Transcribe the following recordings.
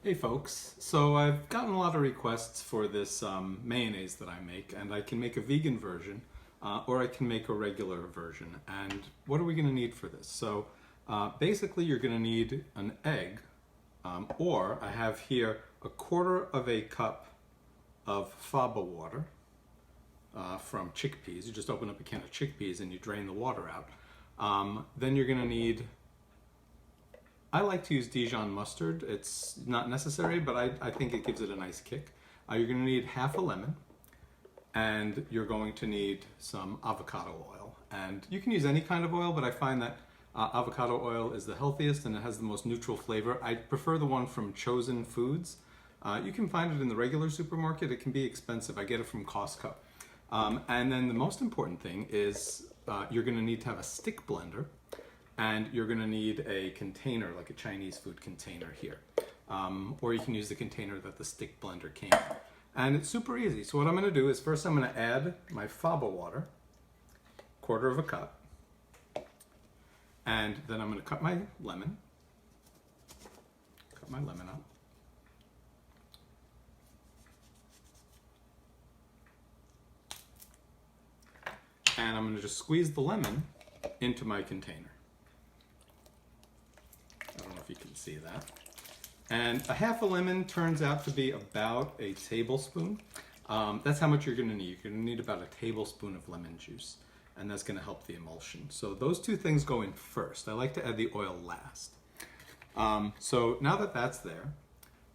Hey folks, so I've gotten a lot of requests for this mayonnaise that I make, and I can make a vegan version or I can make a regular version. And what are we going to need for this? So basically you're going to need an egg, or I have here a quarter of a cup of fava water from chickpeas. You just open up a can of chickpeas and you drain the water out. Then you're going to need, I like to use Dijon mustard. It's not necessary, but I think it gives it a nice kick. You're going to need half a lemon, and you're going to need some avocado oil. And you can use any kind of oil, but I find that avocado oil is the healthiest and it has the most neutral flavor. I prefer the one from Chosen Foods. You can find it in the regular supermarket. It can be expensive. I get it from Costco. And then the most important thing is you're going to need to have a stick blender. And you're going to need a container, like a Chinese food container here. Or you can use the container that the stick blender came in. And it's super easy. So what I'm going to do is first I'm going to add my fava water, quarter of a cup. And then I'm going to cut my lemon. Cut my lemon up. And I'm going to just squeeze the lemon into my container. I don't know if you can see that. And a half a lemon turns out to be about a tablespoon. That's how much you're going to need. You're going to need about a tablespoon of lemon juice, and that's going to help the emulsion. So those two things go in first. I like to add the oil last. So now that that's there,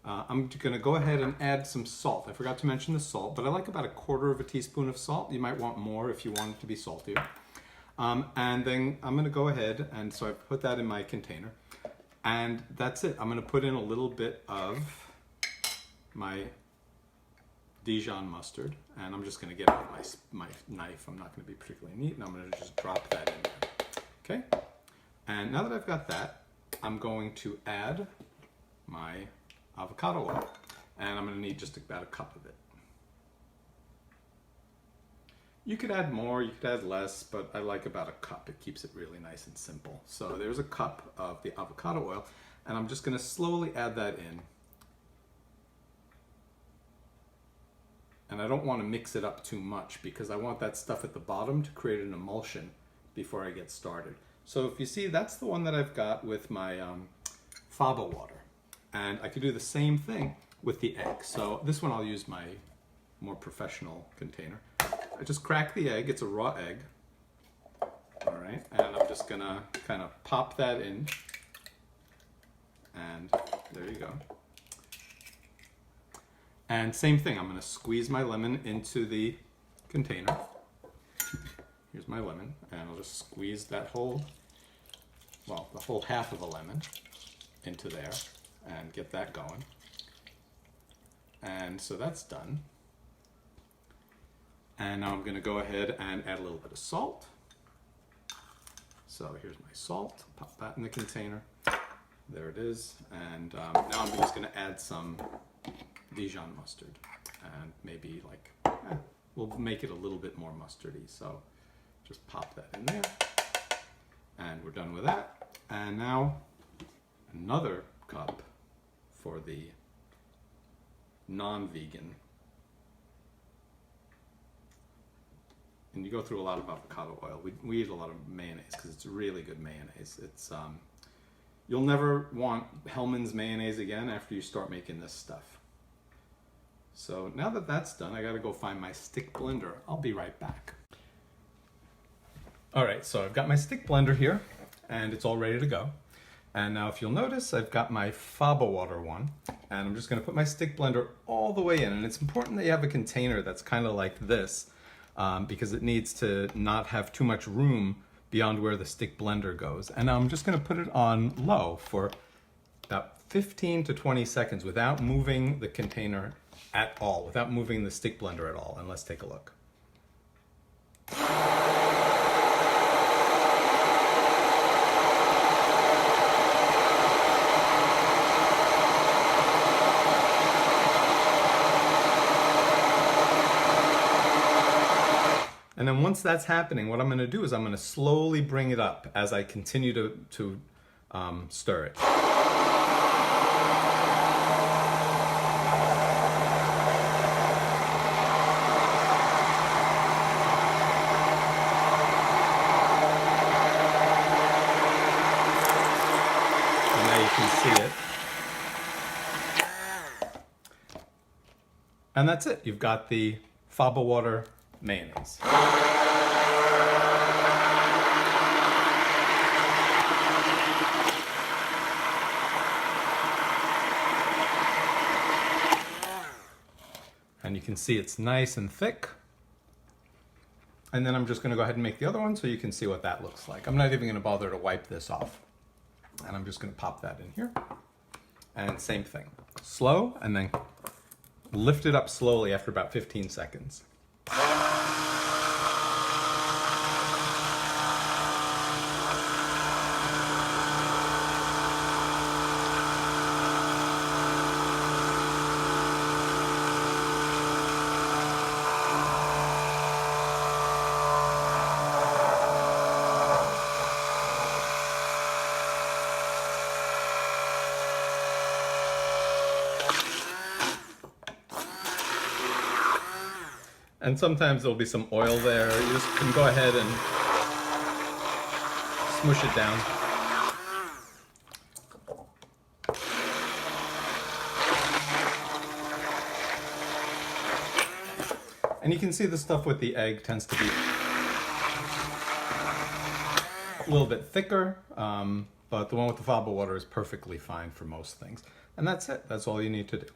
I'm going to go ahead and add some salt. I forgot to mention the salt, but I like about a quarter of a teaspoon of salt. You might want more if you want it to be saltier. And then I'm going to go ahead, and so I put that in my container. And that's it. I'm going to put in a little bit of my Dijon mustard, and I'm just going to get out my knife. I'm not going to be particularly neat, and I'm going to just drop that in there. Okay? And now that I've got that, I'm going to add my avocado oil, and I'm going to need just about a cup of it. You could add more, you could add less, but I like about a cup. It keeps it really nice and simple. So there's a cup of the avocado oil, and I'm just going to slowly add that in. And I don't want to mix it up too much because I want that stuff at the bottom to create an emulsion before I get started. So if you see, that's the one that I've got with my fava water. And I could do the same thing with the egg. So this one I'll use my more professional container. I just crack the egg, it's a raw egg. All right, and I'm just gonna kind of pop that in. And there you go. And same thing, I'm gonna squeeze my lemon into the container. Here's my lemon, and I'll just squeeze that whole, well, the whole half of a lemon into there and get that going. And so that's done. And now I'm going to go ahead and add a little bit of salt. So here's my salt. Pop that in the container. There it is. And now I'm just going to add some Dijon mustard. And maybe we'll make it a little bit more mustardy. So just pop that in there. And we're done with that. And now another cup for the non-vegan. And you go through a lot of avocado oil. We eat a lot of mayonnaise because it's really good mayonnaise. It's you'll never want Hellmann's mayonnaise again after you start making this stuff. So now that that's done, I got to go find my stick blender. I'll be right back. All right, so I've got my stick blender here, and it's all ready to go. And now if you'll notice, I've got my fava water one, and I'm just going to put my stick blender all the way in. And it's important that you have a container that's kind of like this. Because it needs to not have too much room beyond where the stick blender goes. And I'm just going to put it on low for about 15 to 20 seconds without moving the container at all, without moving the stick blender at all. And let's take a look. And then once that's happening, what I'm going to do is I'm going to slowly bring it up as I continue to stir it. see it. And that's it. You've got the fava water mayonnaise. And you can see it's nice and thick. And then I'm just going to go ahead and make the other one so you can see what that looks like. I'm not even going to bother to wipe this off. And I'm just going to pop that in here. And same thing. Slow, and then lift it up slowly after about 15 seconds. And sometimes there'll be some oil there. You just can go ahead and smush it down. And you can see the stuff with the egg tends to be a little bit thicker, but the one with the fava water is perfectly fine for most things. And that's it. That's all you need to do.